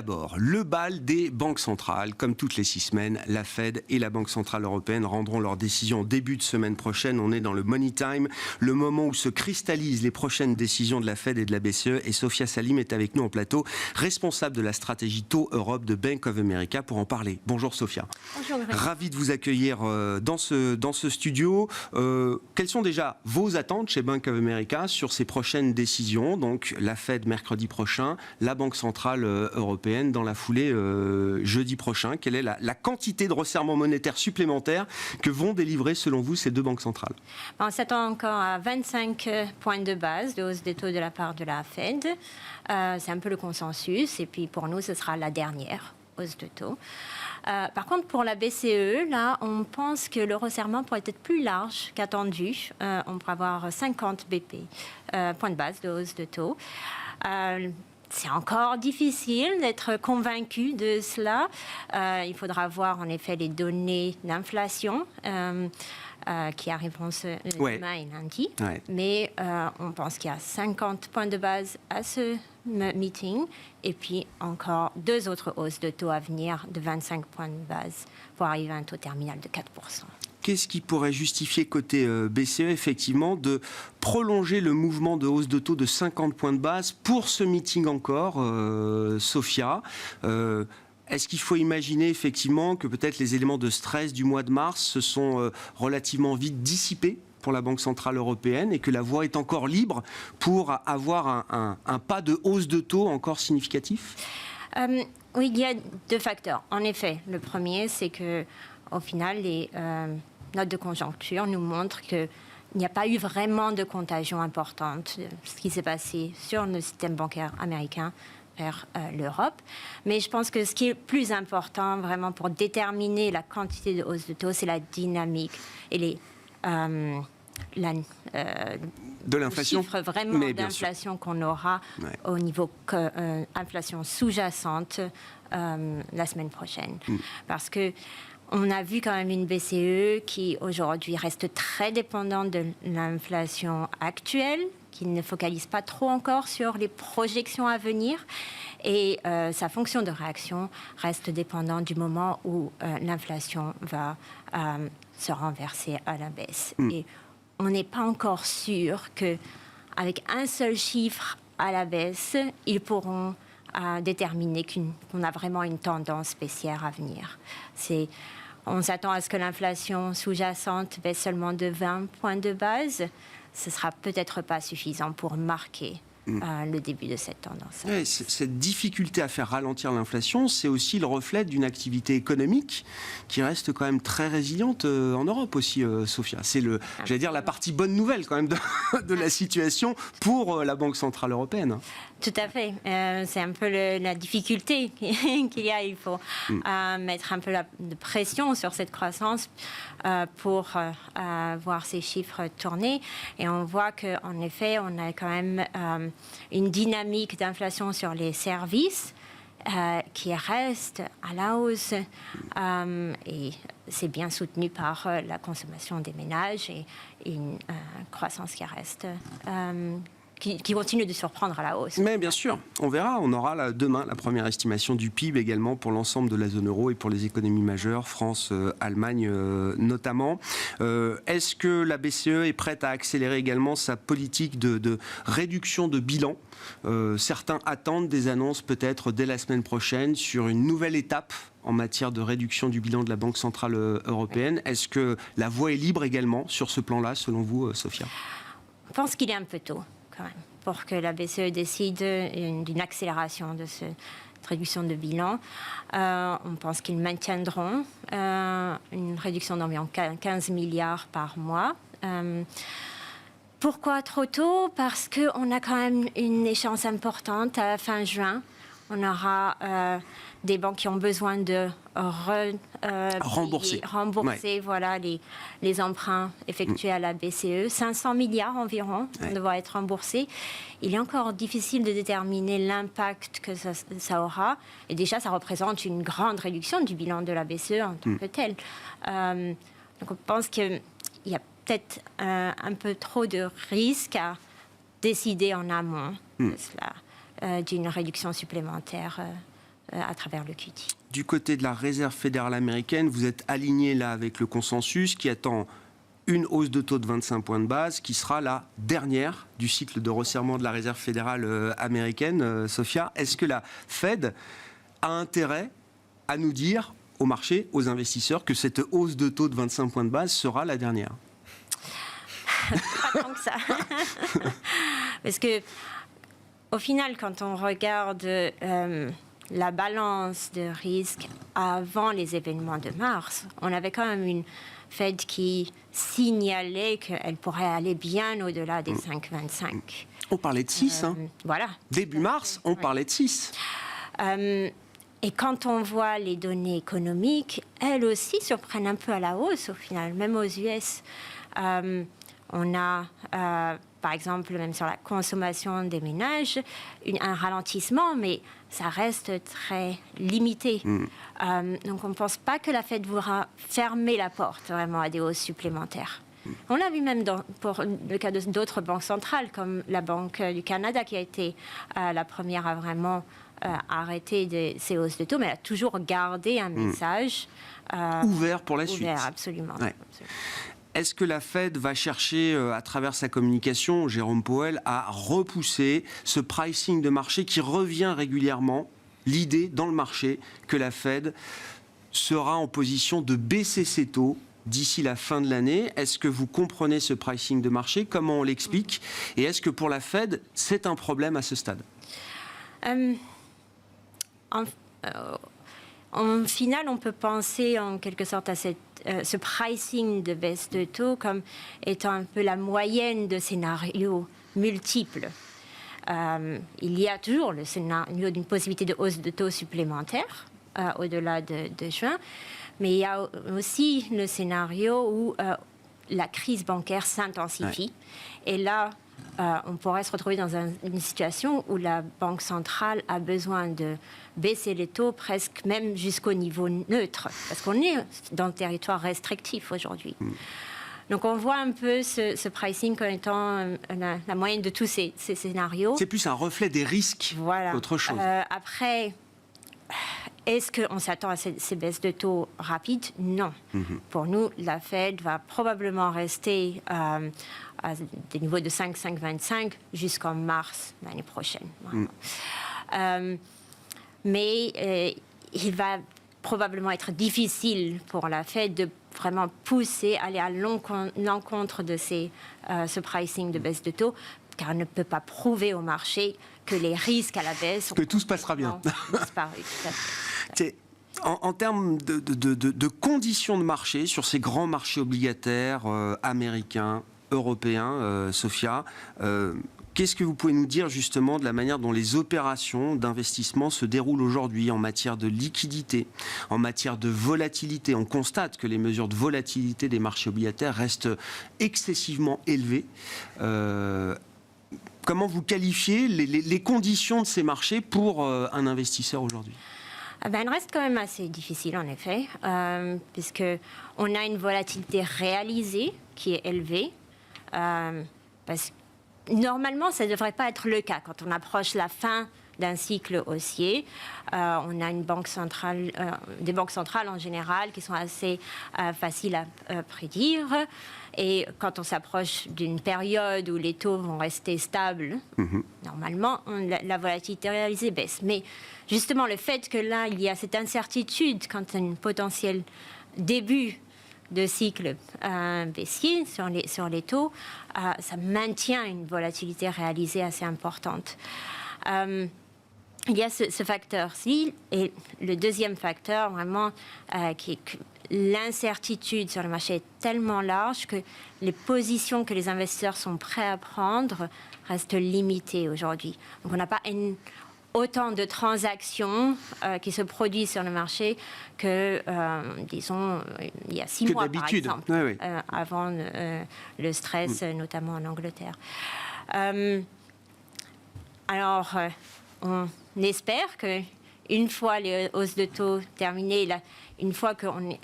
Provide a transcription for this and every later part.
d'abord, le bal des banques centrales. Comme toutes les 6 semaines, la Fed et la Banque centrale européenne rendront leurs décisions début de semaine prochaine. On est dans le money time, le moment où se cristallisent les prochaines décisions de la Fed et de la BCE. Et Sophia Salim est avec nous en plateau, responsable de la stratégie taux Europe de Bank of America, pour en parler. Bonjour Sophia. Bonjour. Ravi de vous accueillir dans ce studio. Quelles sont déjà vos attentes chez Bank of America sur ces prochaines décisions? Donc la Fed mercredi prochain, la Banque centrale européenne dans la foulée jeudi prochain. Quelle est la quantité de resserrement monétaire supplémentaire que vont délivrer selon vous ces deux banques centrales? On s'attend encore à 25 points de base de hausse des taux de la part de la Fed. C'est un peu le consensus. Et puis pour nous, ce sera la dernière hausse de taux. Par contre, pour la BCE, là, on pense que le resserrement pourrait être plus large qu'attendu. On pourrait avoir 50 points de base de hausse de taux. C'est encore difficile d'être convaincu de cela. Il faudra voir en effet les données d'inflation qui arriveront demain et lundi. Ouais. Mais on pense qu'il y a 50 points de base à ce meeting et puis encore 2 autres hausses de taux à venir de 25 points de base pour arriver à un taux terminal de 4%. Qu'est-ce qui pourrait justifier côté BCE, effectivement, de prolonger le mouvement de hausse de taux de 50 points de base pour ce meeting encore, Sophia? Est-ce qu'il faut imaginer effectivement que peut-être les éléments de stress du mois de mars se sont relativement vite dissipés pour la Banque centrale européenne et que la voie est encore libre pour avoir un pas de hausse de taux encore significatif? Oui, il y a 2 facteurs. En effet, le premier, c'est que au final, les notes de conjoncture nous montrent qu'il n'y a pas eu vraiment de contagion importante, ce qui s'est passé sur le système bancaire américain vers l'Europe. Mais je pense que ce qui est plus important vraiment pour déterminer la quantité de hausse de taux, c'est la dynamique et de l'inflation, chiffre vraiment d'inflation qu'on aura au niveau inflation sous-jacente la semaine prochaine. Parce que on a vu quand même une BCE qui aujourd'hui reste très dépendante de l'inflation actuelle, qui ne focalise pas trop encore sur les projections à venir. Et sa fonction de réaction reste dépendante du moment où l'inflation va se renverser à la baisse. Et on n'est pas encore sûr qu'avec un seul chiffre à la baisse, ils pourront déterminer qu'on a vraiment une tendance baissière à venir. On s'attend à ce que l'inflation sous-jacente baisse seulement de 20 points de base. Ce ne sera peut-être pas suffisant pour marquer le début de cette tendance. Ouais, cette difficulté à faire ralentir l'inflation, c'est aussi le reflet d'une activité économique qui reste quand même très résiliente en Europe aussi, Sophia. C'est j'allais dire, la partie bonne nouvelle quand même de la situation pour la Banque centrale européenne. Tout à fait. C'est un peu la difficulté qu'il y a. Il faut mettre un peu de pression sur cette croissance pour voir ces chiffres tourner. Et on voit qu'en effet, on a quand même une dynamique d'inflation sur les services qui reste à la hausse. Et c'est bien soutenu par la consommation des ménages et une croissance qui reste... Qui continue de surprendre à la hausse. Mais bien sûr, on verra. On aura demain la première estimation du PIB également pour l'ensemble de la zone euro et pour les économies majeures, France, Allemagne notamment. Est-ce que la BCE est prête à accélérer également sa politique de réduction de bilan? Certains attendent des annonces peut-être dès la semaine prochaine sur une nouvelle étape en matière de réduction du bilan de la Banque centrale européenne. Est-ce que la voie est libre également sur ce plan-là, selon vous, Sophia? Je pense qu'il est un peu tôt, quand même, pour que la BCE décide d'une accélération de cette réduction de bilan. On pense qu'ils maintiendront une réduction d'environ 15 milliards par mois. Pourquoi trop tôt? Parce qu'on a quand même une échéance importante à fin juin. On aura des banques qui ont besoin de rembourser voilà, les emprunts effectués à la BCE. 500 milliards environ devront être remboursés. Il est encore difficile de déterminer l'impact que ça aura. Et déjà, ça représente une grande réduction du bilan de la BCE en tant que tel. Donc on pense qu'il y a peut-être un peu trop de risques à décider en amont de cela, d'une réduction supplémentaire à travers le QT. Du côté de la Réserve fédérale américaine, vous êtes aligné là avec le consensus qui attend une hausse de taux de 25 points de base qui sera la dernière du cycle de resserrement de la Réserve fédérale américaine. Sophia, est-ce que la Fed a intérêt à nous dire au marché, aux investisseurs, que cette hausse de taux de 25 points de base sera la dernière? Pas tant que ça. Parce que, au final, quand on regarde la balance de risque avant les événements de mars, on avait quand même une Fed qui signalait qu'elle pourrait aller bien au-delà des 5,25. On parlait de 6. Voilà. Début mars, on parlait de 6. Et quand on voit les données économiques, elles aussi surprennent un peu à la hausse au final, même aux US. On a, par exemple, même sur la consommation des ménages, un ralentissement, mais ça reste très limité. Donc on ne pense pas que la Fed voudra fermer la porte vraiment à des hausses supplémentaires. On l'a vu même pour le cas d'autres banques centrales, comme la Banque du Canada, qui a été la première à vraiment arrêter ces hausses de taux, mais elle a toujours gardé un message ouvert pour la suite. Ouvert, absolument. Ouais. Est-ce que la Fed va chercher, à travers sa communication, Jérôme Powell, à repousser ce pricing de marché qui revient régulièrement, l'idée dans le marché que la Fed sera en position de baisser ses taux d'ici la fin de l'année? Est-ce que vous comprenez ce pricing de marché? Comment on l'explique? Et est-ce que pour la Fed, c'est un problème à ce stade? En final, on peut penser en quelque sorte à ce pricing de baisse de taux comme étant un peu la moyenne de scénarios multiples. Il y a toujours le scénario d'une possibilité de hausse de taux supplémentaire au-delà de juin, mais il y a aussi le scénario où la crise bancaire s'intensifie. Ouais. Et là, on pourrait se retrouver dans une situation où la Banque centrale a besoin de baisser les taux presque même jusqu'au niveau neutre, parce qu'on est dans le territoire restrictif aujourd'hui. Donc on voit un peu ce pricing comme étant la moyenne de tous ces scénarios. C'est plus un reflet des risques qu'autre chose. Après, est-ce qu'on s'attend à ces baisses de taux rapides? Non. Pour nous, la Fed va probablement rester à des niveaux de 5,25 jusqu'en mars l'année prochaine. Mais il va probablement être difficile pour la Fed de vraiment pousser, aller à l'encontre de ce pricing de baisse de taux, car elle ne peut pas prouver au marché que les risques à la baisse... Que tout se passera bien. Disparu, tout à fait. En termes de conditions de marché sur ces grands marchés obligataires américains, européens, Sophia, qu'est-ce que vous pouvez nous dire justement de la manière dont les opérations d'investissement se déroulent aujourd'hui en matière de liquidité, en matière de volatilité? On constate que les mesures de volatilité des marchés obligataires restent excessivement élevées. Comment vous qualifiez les conditions de ces marchés pour un investisseur aujourd'hui? Elle reste quand même assez difficile, en effet, puisqu'on a une volatilité réalisée qui est élevée. Parce que normalement, ça ne devrait pas être le cas. Quand on approche la fin d'un cycle haussier, on a des banques centrales en général qui sont assez faciles à prédire. Et quand on s'approche d'une période où les taux vont rester stables, normalement, la volatilité réalisée baisse. Mais justement, le fait que là, il y a cette incertitude quant à un potentiel début de cycle baissier sur les taux, ça maintient une volatilité réalisée assez importante. Il y a ce facteur-ci, et le deuxième facteur, vraiment, qui est que l'incertitude sur le marché est tellement large que les positions que les investisseurs sont prêts à prendre restent limitées aujourd'hui. Donc on n'a pas autant de transactions qui se produisent sur le marché que, disons, il y a 6 mois, par exemple, avant le stress, notamment en Angleterre. Alors, on espère qu'une fois les hausses de taux terminées, une fois qu'on est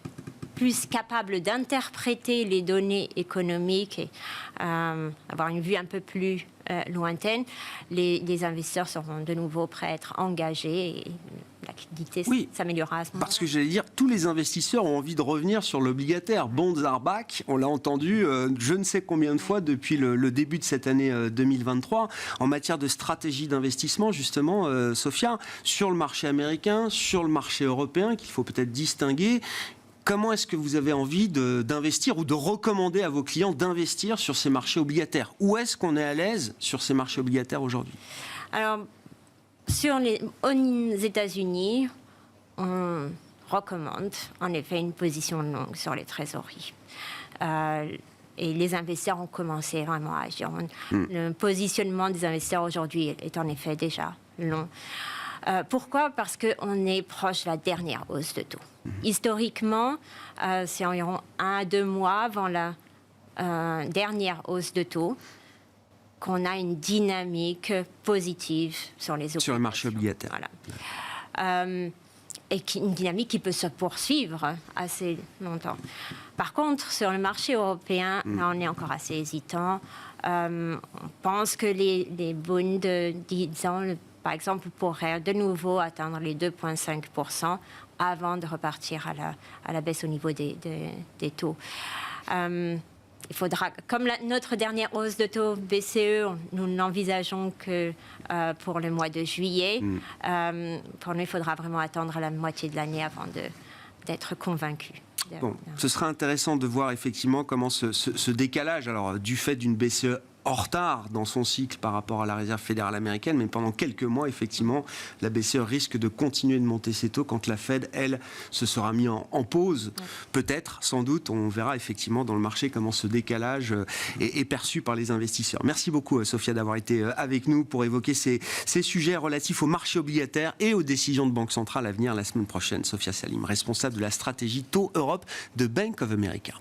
plus capable d'interpréter les données économiques et avoir une vue un peu plus lointaine, les investisseurs seront de nouveau prêts à être engagés et la liquidité Oui, s'améliorera à ce moment-là. parce que j'allais dire, tous les investisseurs ont envie de revenir sur l'obligataire. Bonds are back, on l'a entendu je ne sais combien de fois depuis le début de cette année 2023. En matière de stratégie d'investissement, justement, Sophia, sur le marché américain, sur le marché européen, qu'il faut peut-être distinguer, comment est-ce que vous avez envie d'investir ou de recommander à vos clients d'investir sur ces marchés obligataires? Où est-ce qu'on est à l'aise sur ces marchés obligataires aujourd'hui? Alors, aux États-Unis, on recommande en effet une position longue sur les trésoreries. Et les investisseurs ont commencé vraiment à agir. Le positionnement des investisseurs aujourd'hui est en effet déjà long. Pourquoi? Parce qu'on est proche de la dernière hausse de taux. Historiquement, c'est environ 1 à 2 mois avant la dernière hausse de taux qu'on a une dynamique positive sur les obligations. Sur le marché obligataire. Voilà. Et une dynamique qui peut se poursuivre assez longtemps. Par contre, sur le marché européen, là, on est encore assez hésitant. On pense que les bonds de 10 ans, par exemple, pourraient de nouveau atteindre les 2,5% avant de repartir à la baisse au niveau des taux. Il faudra, comme notre dernière hausse de taux BCE, nous n'envisageons que pour le mois de juillet. Pour nous, il faudra vraiment attendre la moitié de l'année avant d'être convaincus. Bon, ce sera intéressant de voir effectivement comment ce décalage, alors du fait d'une BCE en retard dans son cycle par rapport à la Réserve fédérale américaine, mais pendant quelques mois, effectivement, la BCE risque de continuer de monter ses taux quand la Fed, elle, se sera mise en pause. Ouais. Peut-être, sans doute, on verra effectivement dans le marché comment ce décalage est perçu par les investisseurs. Merci beaucoup, Sophia, d'avoir été avec nous pour évoquer ces sujets relatifs au marché obligataire et aux décisions de Banque centrale à venir la semaine prochaine. Sophia Salim, responsable de la stratégie Taux Europe de Bank of America.